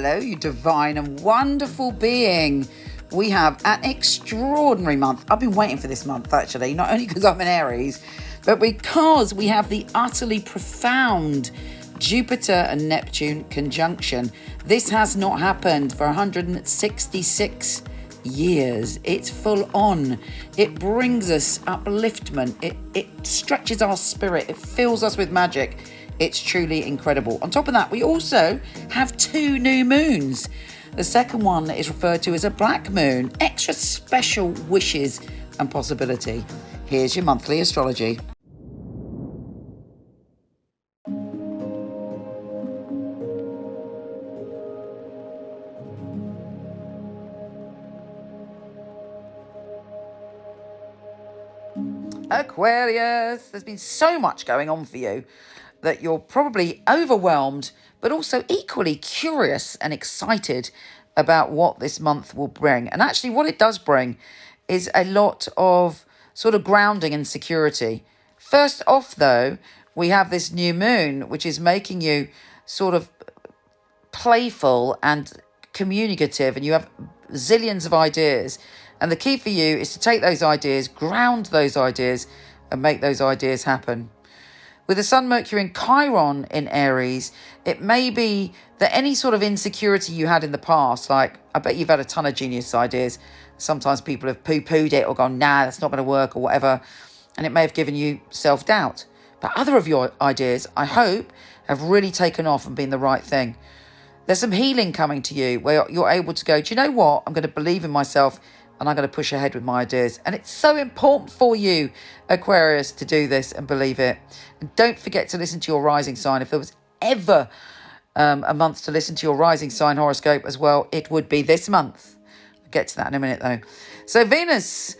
Hello, you divine and wonderful being. We have an extraordinary month. I've been waiting for this month, actually, not only because I'm in Aries, but because we have the utterly profound Jupiter and Neptune conjunction. This has not happened for 166 years. It's full on. It brings us upliftment. It stretches our spirit. It fills us with magic. It's truly incredible. On top of that, we also have 2 new moons. The second one is referred to as a black moon. Extra special wishes and possibility. Here's your monthly astrology. Aquarius, there's been so much going on for you that you're probably overwhelmed, but also equally curious and excited about what this month will bring. And actually what it does bring is a lot of sort of grounding and security. First off, though, we have this new moon, which is making you sort of playful and communicative, and you have zillions of ideas. And the key for you is to take those ideas, ground those ideas, and make those ideas happen. With the Sun, Mercury and Chiron in Aries, it may be that any sort of insecurity you had in the past, like I bet you've had a ton of genius ideas. Sometimes people have poo-pooed it or gone, nah, that's not going to work or whatever. And it may have given you self-doubt. But other of your ideas, I hope, have really taken off and been the right thing. There's some healing coming to you where you're able to go, do you know what? I'm going to believe in myself and I'm going to push ahead with my ideas. And it's so important for you, Aquarius, to do this and believe it. And don't forget to listen to your rising sign. If there was ever a month to listen to your rising sign horoscope as well, it would be this month. I'll get to that in a minute, though. So Venus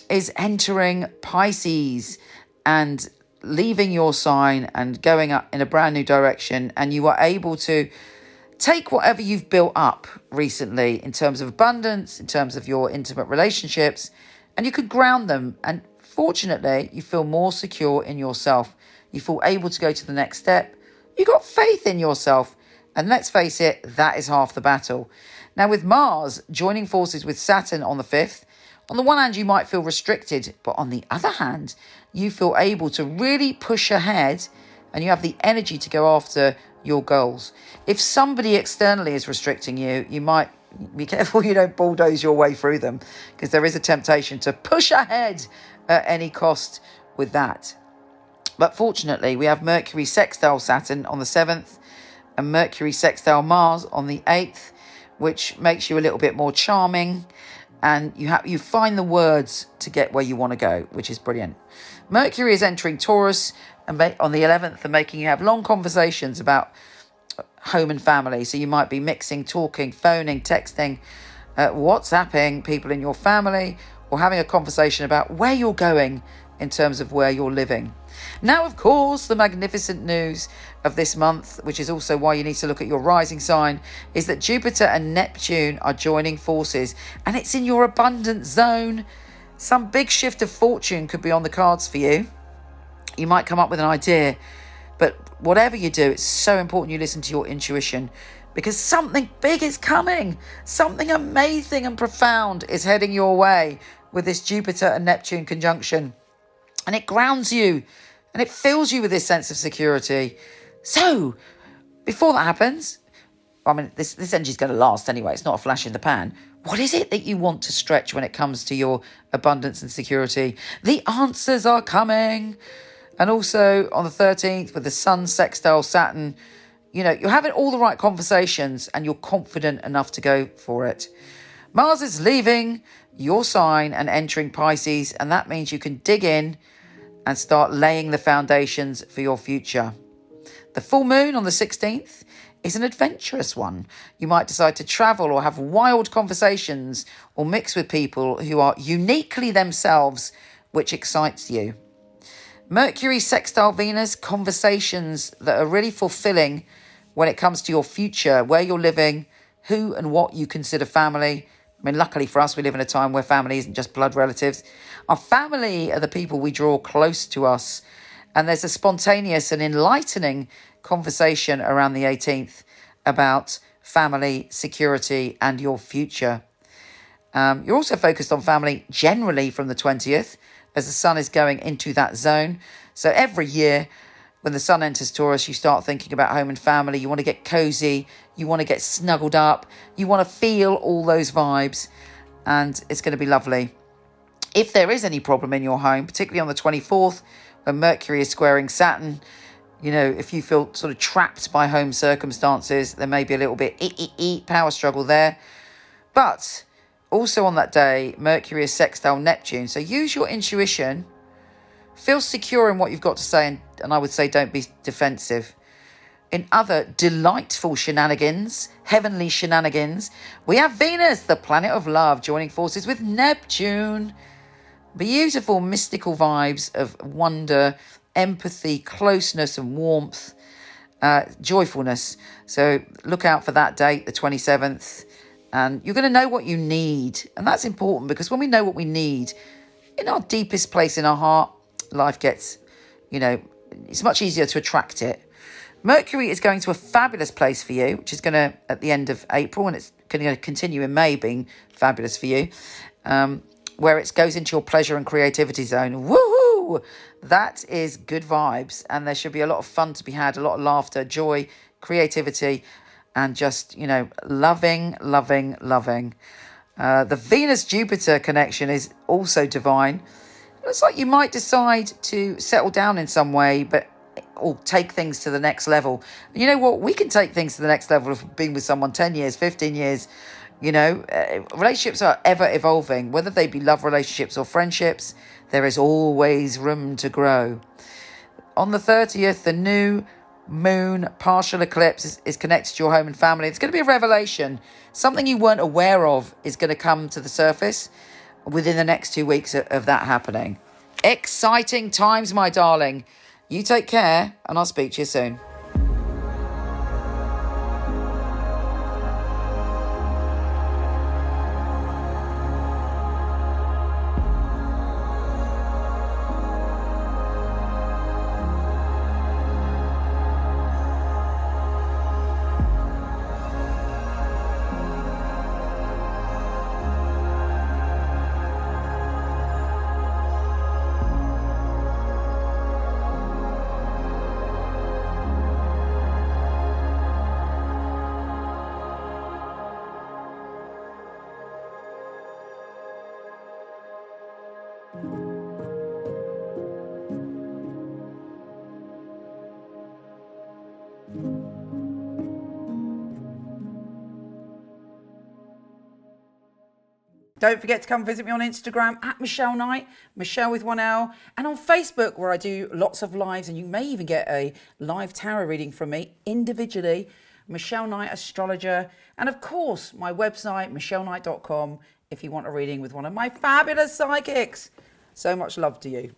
is entering Pisces and leaving your sign and going up in a brand new direction. And you are able to take whatever you've built up recently in terms of abundance, in terms of your intimate relationships, and you could ground them. And fortunately, you feel more secure in yourself. You feel able to go to the next step. You got faith in yourself. And let's face it, that is half the battle. Now, with Mars joining forces with Saturn on the 5th, on the one hand, you might feel restricted, but on the other hand, you feel able to really push ahead and you have the energy to go after your goals. If somebody externally is restricting you, you might be careful you don't bulldoze your way through them, because there is a temptation to push ahead at any cost with that. But fortunately, we have Mercury sextile Saturn on the 7th and Mercury sextile Mars on the 8th, which makes you a little bit more charming, and you find the words to get where you want to go, which is brilliant. Mercury is entering Taurus and on the 11th and making you have long conversations about home and family. So you might be mixing, talking, phoning, texting, WhatsApping people in your family, or having a conversation about where you're going in terms of where you're living. Now, of course, the magnificent news of this month, which is also why you need to look at your rising sign, is that Jupiter and Neptune are joining forces, and it's in your abundance zone. Some big shift of fortune could be on the cards for you. You might come up with an idea, but whatever you do, it's so important you listen to your intuition, because something big is coming. Something amazing and profound is heading your way with this Jupiter and Neptune conjunction. And it grounds you and it fills you with this sense of security. So before that happens, I mean, this energy is going to last anyway. It's not a flash in the pan. What is it that you want to stretch when it comes to your abundance and security? The answers are coming. And also on the 13th with the Sun sextile Saturn, you know, you're having all the right conversations and you're confident enough to go for it. Mars is leaving your sign and entering Pisces, and that means you can dig in and start laying the foundations for your future. The full moon on the 16th is an adventurous one. You might decide to travel or have wild conversations or mix with people who are uniquely themselves, which excites you. Mercury sextile Venus, conversations that are really fulfilling when it comes to your future, where you're living, who and what you consider family. I mean, luckily for us, we live in a time where family isn't just blood relatives. Our family are the people we draw close to us. And there's a spontaneous and enlightening conversation around the 18th about family, security, and your future. You're also focused on family generally from the 20th, as the sun is going into that zone. So every year when the sun enters Taurus, you start thinking about home and family. You want to get cozy. You want to get snuggled up. You want to feel all those vibes. And it's going to be lovely. If there is any problem in your home, particularly on the 24th, when Mercury is squaring Saturn, you know, if you feel sort of trapped by home circumstances, there may be a little bit power struggle there. But also on that day, Mercury is sextile Neptune. So use your intuition. Feel secure in what you've got to say. And I would say don't be defensive. In other delightful shenanigans, heavenly shenanigans, we have Venus, the planet of love, joining forces with Neptune. Beautiful mystical vibes of wonder, empathy, closeness and warmth, joyfulness. So look out for that date, the 27th. And you're going to know what you need. And that's important because when we know what we need, in our deepest place in our heart, life gets, you know, it's much easier to attract it. Mercury is going to a fabulous place for you, which is going to, at the end of April, and it's going to continue in May being fabulous for you, where it goes into your pleasure and creativity zone. Woohoo! That is good vibes, and there should be a lot of fun to be had, a lot of laughter, joy, creativity, and just, you know, loving. The Venus-Jupiter connection is also divine. Looks like you might decide to settle down in some way, or take things to the next level. You know what? We can take things to the next level if we've been with someone 10 years, 15 years. You know, relationships are ever evolving, whether they be love relationships or friendships. There is always room to grow. On the 30th, the new moon partial eclipse is connected to your home and family. It's going to be a revelation. Something you weren't aware of is going to come to the surface within the next 2 weeks of that happening. Exciting times, my darling. You take care, and I'll speak to you soon. Don't forget to come visit me on Instagram at Michele Knight, Michele with 1L, and on Facebook where I do lots of lives, and you may even get a live tarot reading from me individually, Michele Knight Astrologer, and of course my website, michelleknight.com, if you want a reading with one of my fabulous psychics. So much love to you.